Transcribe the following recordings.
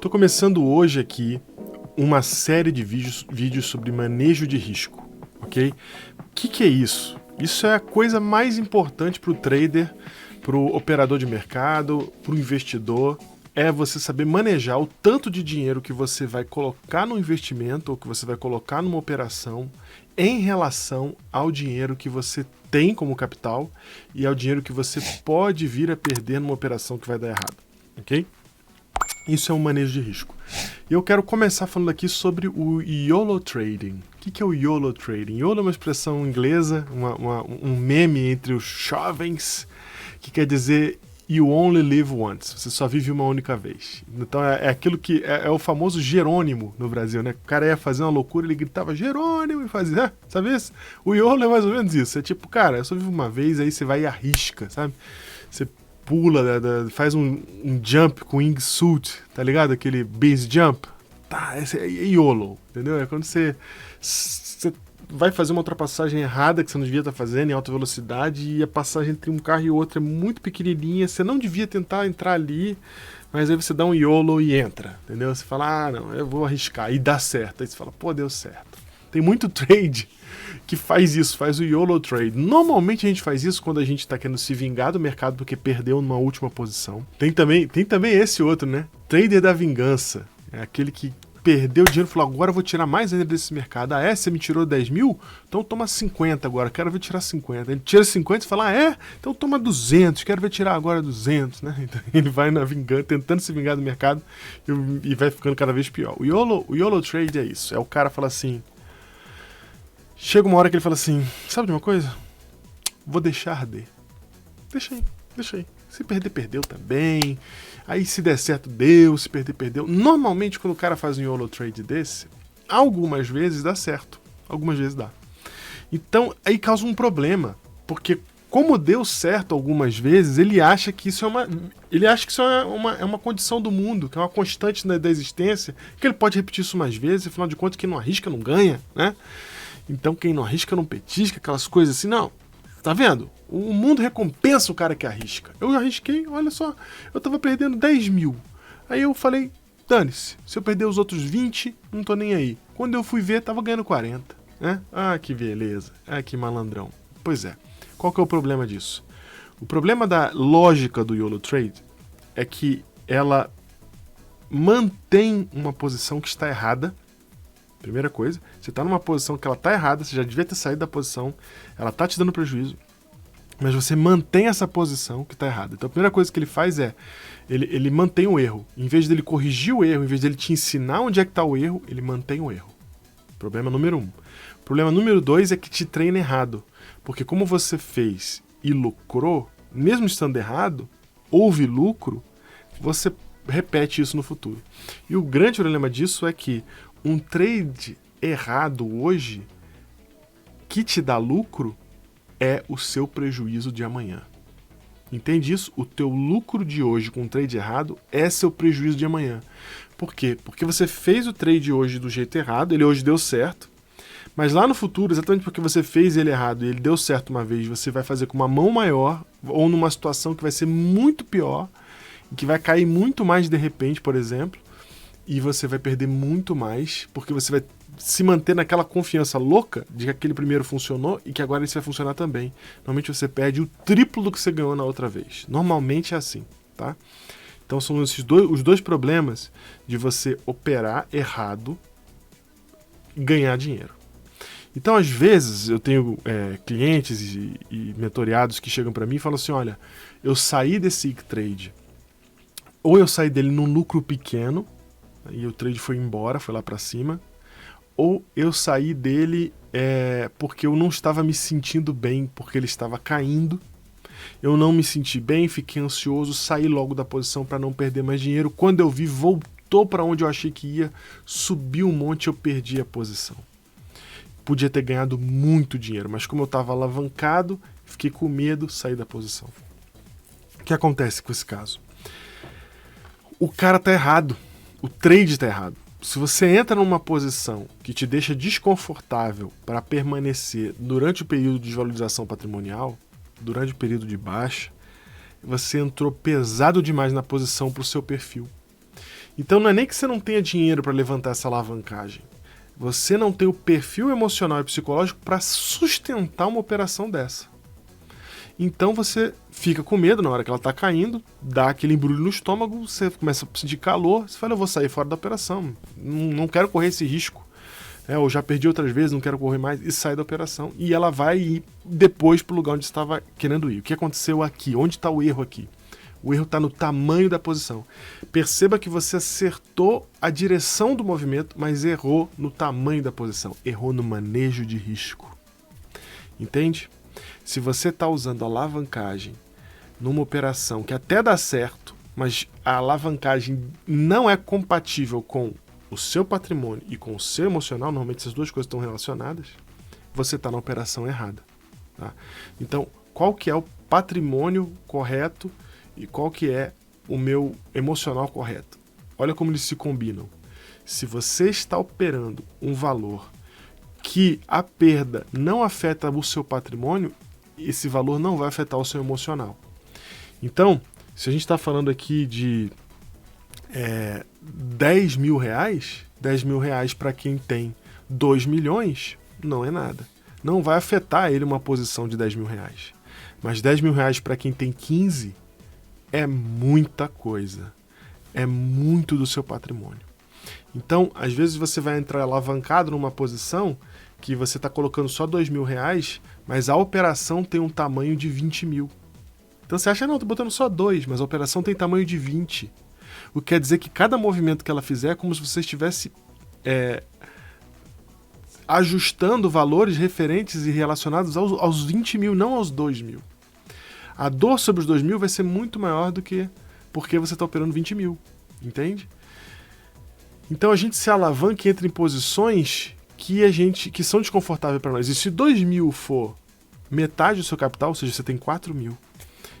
Estou começando hoje aqui uma série de vídeos sobre manejo de risco, ok? O que é isso? Isso é a coisa mais importante para o trader, para o operador de mercado, para o investidor, é você saber manejar o tanto de dinheiro que você vai colocar no investimento ou que você vai colocar numa operação em relação ao dinheiro que você tem como capital e ao dinheiro que você pode vir a perder numa operação que vai dar errado, ok? Isso é um manejo de risco. E eu quero começar falando aqui sobre o YOLO Trading. O que é o YOLO Trading? YOLO é uma expressão inglesa, um meme entre os jovens, que quer dizer You Only Live Once. Você só vive uma única vez. Então é aquilo que é o famoso Jerônimo no Brasil, né? O cara ia fazer uma loucura, ele gritava Jerônimo e fazia, sabe isso? O YOLO é mais ou menos isso. É tipo, cara, eu só vivo uma vez, aí você vai e arrisca, sabe? Você pula, faz um jump com wingsuit, tá ligado? Aquele base jump. Tá, esse é YOLO, entendeu? É quando você vai fazer uma ultrapassagem errada que você não devia estar fazendo em alta velocidade e a passagem entre um carro e outro é muito pequenininha, você não devia tentar entrar ali, mas aí você dá um YOLO e entra, entendeu? Você fala, não, eu vou arriscar, e dá certo. Aí você fala, pô, deu certo. Tem muito trade que faz isso, faz o YOLO Trade. Normalmente a gente faz isso quando a gente está querendo se vingar do mercado porque perdeu numa última posição. Tem também esse outro, né? Trader da vingança. É aquele que perdeu dinheiro e falou, agora eu vou tirar mais ainda desse mercado. Ah, você me tirou 10 mil? Então toma 50 agora, quero ver tirar 50. Ele tira 50 e fala, então toma 200, quero ver tirar agora 200, né? Então ele vai na vingança, tentando se vingar do mercado e vai ficando cada vez pior. O YOLO Trade é isso, é o cara fala assim, chega uma hora que ele fala assim, sabe de uma coisa? Vou deixar arder. Deixa aí. Se perder, perdeu também. Aí se der certo, deu. Se perder, perdeu. Normalmente, quando o cara faz um YOLO Trade desse, algumas vezes dá certo. Algumas vezes dá. Então, aí causa um problema. Porque como deu certo algumas vezes, ele acha que isso é uma condição do mundo, que é uma constante da existência, que ele pode repetir isso mais vezes, afinal de contas, quem não arrisca não ganha, né? Então quem não arrisca não petisca, aquelas coisas assim, não. Tá vendo? O mundo recompensa o cara que arrisca. Eu arrisquei, olha só, eu tava perdendo 10 mil. Aí eu falei, dane-se, se eu perder os outros 20, não tô nem aí. Quando eu fui ver, tava ganhando 40, né? Ah, que beleza, que malandrão. Pois é, qual que é o problema disso? O problema da lógica do YOLO Trade é que ela mantém uma posição que está errada. Primeira coisa, você está numa posição que ela está errada, você já devia ter saído da posição, ela está te dando prejuízo, mas você mantém essa posição que está errada. Então a primeira coisa que ele faz é, ele mantém o erro. Em vez dele corrigir o erro, em vez dele te ensinar onde é que está o erro, ele mantém o erro. Problema número 1. Problema número 2 é que te treina errado. Porque como você fez e lucrou, mesmo estando errado, houve lucro, você repete isso no futuro. E o grande problema disso é que um trade errado hoje que te dá lucro é o seu prejuízo de amanhã. Entende isso? O teu lucro de hoje com um trade errado é seu prejuízo de amanhã. Por quê? Porque você fez o trade hoje do jeito errado, ele hoje deu certo, mas lá no futuro, exatamente porque você fez ele errado e ele deu certo uma vez, você vai fazer com uma mão maior ou numa situação que vai ser muito pior, que vai cair muito mais de repente, por exemplo, e você vai perder muito mais, porque você vai se manter naquela confiança louca de que aquele primeiro funcionou e que agora esse vai funcionar também. Normalmente você perde o triplo do que você ganhou na outra vez. Normalmente é assim, tá? Então são os dois problemas de você operar errado e ganhar dinheiro. Então, às vezes, eu tenho clientes e mentoreados que chegam para mim e falam assim, olha, eu saí desse trade, ou eu saí dele num lucro pequeno, e o trade foi embora, foi lá para cima, ou eu saí dele porque eu não estava me sentindo bem, porque ele estava caindo, eu não me senti bem, fiquei ansioso, saí logo da posição para não perder mais dinheiro, quando eu vi, voltou para onde eu achei que ia, subiu um monte, eu perdi a posição. Podia ter ganhado muito dinheiro, mas como eu estava alavancado, fiquei com medo, saí da posição. O que acontece com esse caso? O cara tá errado. O trade está errado. Se você entra numa posição que te deixa desconfortável para permanecer durante o período de desvalorização patrimonial, durante o período de baixa, você entrou pesado demais na posição para o seu perfil. Então não é nem que você não tenha dinheiro para levantar essa alavancagem. Você não tem o perfil emocional e psicológico para sustentar uma operação dessa. Então você fica com medo na hora que ela está caindo, dá aquele embrulho no estômago, você começa a sentir calor, você fala, eu vou sair fora da operação, não quero correr esse risco. Eu já perdi outras vezes, não quero correr mais, e sai da operação. E ela vai ir depois para o lugar onde estava querendo ir. O que aconteceu aqui? Onde está o erro aqui? O erro está no tamanho da posição. Perceba que você acertou a direção do movimento, mas errou no tamanho da posição. Errou no manejo de risco. Entende? Se você está usando alavancagem numa operação que até dá certo, mas a alavancagem não é compatível com o seu patrimônio e com o seu emocional, normalmente essas duas coisas estão relacionadas, você está na operação errada. Tá? Então, qual que é o patrimônio correto e qual que é o meu emocional correto? Olha como eles se combinam. Se você está operando um valor que a perda não afeta o seu patrimônio, esse valor não vai afetar o seu emocional. Então, se a gente está falando aqui de 10 mil reais, 10 mil reais para quem tem 2 milhões, não é nada. Não vai afetar ele uma posição de 10 mil reais. Mas 10 mil reais para quem tem 15 é muita coisa. É muito do seu patrimônio. Então, às vezes você vai entrar alavancado numa posição que você está colocando só 2 mil reais, mas a operação tem um tamanho de 20 mil. Então você acha, não, estou botando só 2, mas a operação tem tamanho de 20. O que quer dizer que cada movimento que ela fizer é como se você estivesse ajustando valores referentes e relacionados aos 20 mil, não aos 2 mil. A dor sobre os 2 mil vai ser muito maior do que porque você está operando 20 mil, entende? Então a gente se alavanca e entra em posições que são desconfortáveis para nós. E se 2 mil for metade do seu capital, ou seja, você tem 4 mil,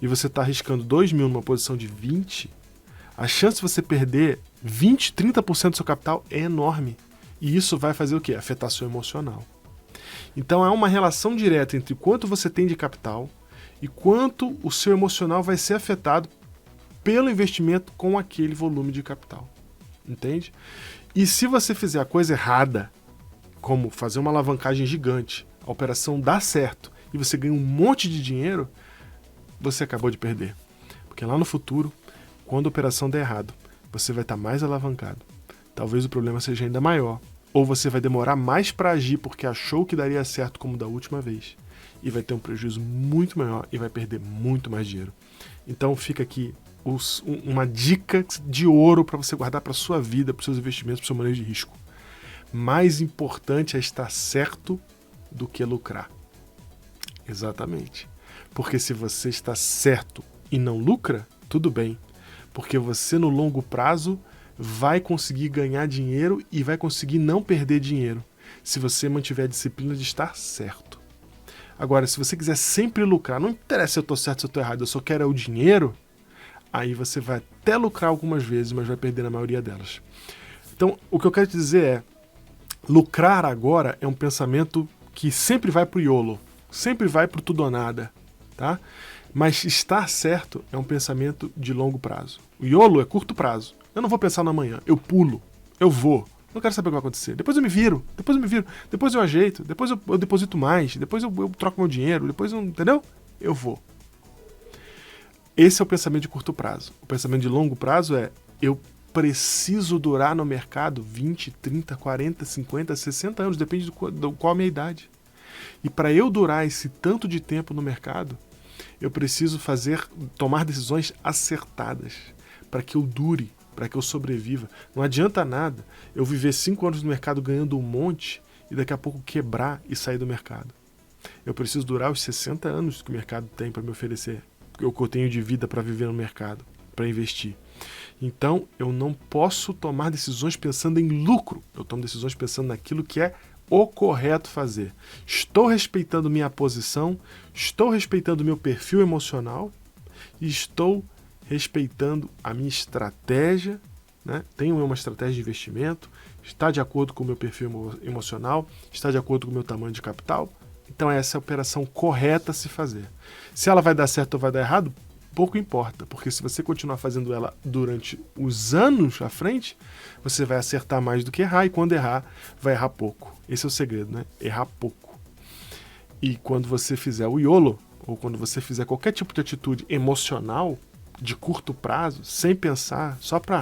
e você está arriscando 2 mil numa posição de 20, a chance de você perder 20, 30% do seu capital é enorme. E isso vai fazer o quê? Afetar seu emocional. Então há uma relação direta entre quanto você tem de capital e quanto o seu emocional vai ser afetado pelo investimento com aquele volume de capital. Entende? E se você fizer a coisa errada, como fazer uma alavancagem gigante, a operação dá certo e você ganha um monte de dinheiro, você acabou de perder. Porque lá no futuro, quando a operação der errado, você vai estar mais alavancado. Talvez o problema seja ainda maior. Ou você vai demorar mais para agir porque achou que daria certo como da última vez. E vai ter um prejuízo muito maior e vai perder muito mais dinheiro. Então fica aqui uma dica de ouro para você guardar para sua vida, para os seus investimentos, para o seu manejo de risco. Mais importante é estar certo do que lucrar. Exatamente. Porque se você está certo e não lucra, tudo bem. Porque você no longo prazo vai conseguir ganhar dinheiro e vai conseguir não perder dinheiro, se você mantiver a disciplina de estar certo. Agora, se você quiser sempre lucrar, não interessa se eu estou certo ou se eu estou errado, eu só quero o dinheiro, aí você vai até lucrar algumas vezes, mas vai perder na maioria delas. Então, o que eu quero te dizer é, lucrar agora é um pensamento que sempre vai para o YOLO, sempre vai para o tudo ou nada, tá? Mas estar certo é um pensamento de longo prazo. O YOLO é curto prazo. Eu não vou pensar no amanhã, eu pulo, eu vou. Não quero saber o que vai acontecer. Depois eu me viro, depois eu ajeito, depois eu deposito mais, depois eu troco meu dinheiro, depois eu, entendeu? Eu vou. Esse é o pensamento de curto prazo. O pensamento de longo prazo é, eu preciso durar no mercado 20, 30, 40, 50, 60 anos, depende do qual a minha idade. E para eu durar esse tanto de tempo no mercado, eu preciso tomar decisões acertadas para que eu dure, para que eu sobreviva. Não adianta nada eu viver 5 anos no mercado ganhando um monte e daqui a pouco quebrar e sair do mercado. Eu preciso durar os 60 anos que o mercado tem para me oferecer, o que eu tenho de vida para viver no mercado, para investir. Então, eu não posso tomar decisões pensando em lucro. Eu tomo decisões pensando naquilo que é o correto fazer. Estou respeitando minha posição, estou respeitando meu perfil emocional e estou respeitando a minha estratégia, né? Tenho uma estratégia de investimento, está de acordo com o meu perfil emocional, está de acordo com o meu tamanho de capital. Então essa é a operação correta a se fazer. Se ela vai dar certo ou vai dar errado, pouco importa, porque se você continuar fazendo ela durante os anos à frente, você vai acertar mais do que errar, e quando errar, vai errar pouco. Esse é o segredo, né? Errar pouco. E quando você fizer o YOLO, ou quando você fizer qualquer tipo de atitude emocional, de curto prazo, sem pensar, só pra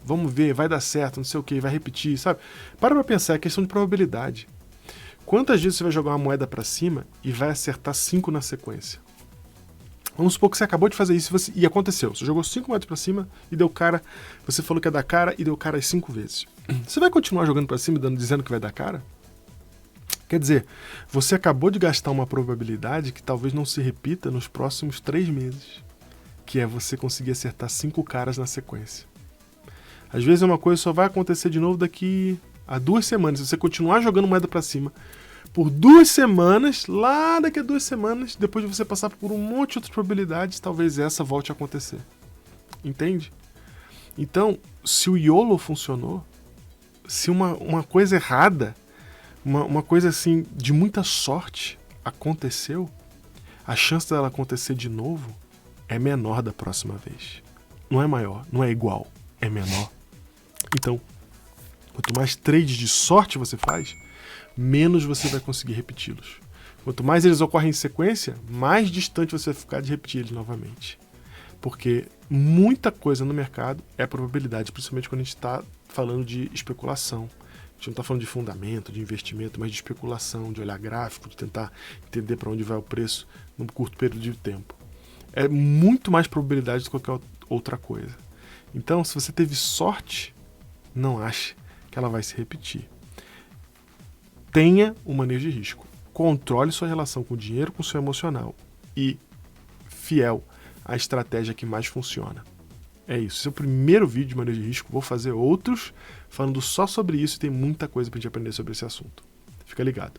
vamos ver, vai dar certo, não sei o que, vai repetir, sabe? Para pra pensar, é questão de probabilidade. Quantas vezes você vai jogar uma moeda pra cima e vai acertar 5 na sequência? Vamos supor que você acabou de fazer isso e aconteceu. Você jogou 5 moedas pra cima e deu cara, você falou que ia dar cara e deu cara as 5 vezes. Você vai continuar jogando pra cima dizendo que vai dar cara? Quer dizer, você acabou de gastar uma probabilidade que talvez não se repita nos próximos 3 meses, que é você conseguir acertar 5 caras na sequência. Às vezes uma coisa só vai acontecer de novo daqui a 2 semanas. Se você continuar jogando moeda pra cima por 2 semanas, lá daqui a 2 semanas, depois de você passar por um monte de outras probabilidades, talvez essa volte a acontecer. Entende? Então, se o YOLO funcionou, se uma coisa errada, uma coisa assim de muita sorte aconteceu, a chance dela acontecer de novo é menor da próxima vez. Não é maior, não é igual, é menor. Então, quanto mais trades de sorte você faz, menos você vai conseguir repeti-los. Quanto mais eles ocorrem em sequência, mais distante você vai ficar de repetir eles novamente. Porque muita coisa no mercado é probabilidade, principalmente quando a gente está falando de especulação. A gente não está falando de fundamento, de investimento, mas de especulação, de olhar gráfico, de tentar entender para onde vai o preço num curto período de tempo. É muito mais probabilidade do que qualquer outra coisa. Então, se você teve sorte, não ache que ela vai se repetir. Tenha um manejo de risco. Controle sua relação com o dinheiro, com o seu emocional. E fiel à estratégia que mais funciona. É isso. Esse é o primeiro vídeo de manejo de risco. Vou fazer outros falando só sobre isso e tem muita coisa pra gente aprender sobre esse assunto. Fica ligado.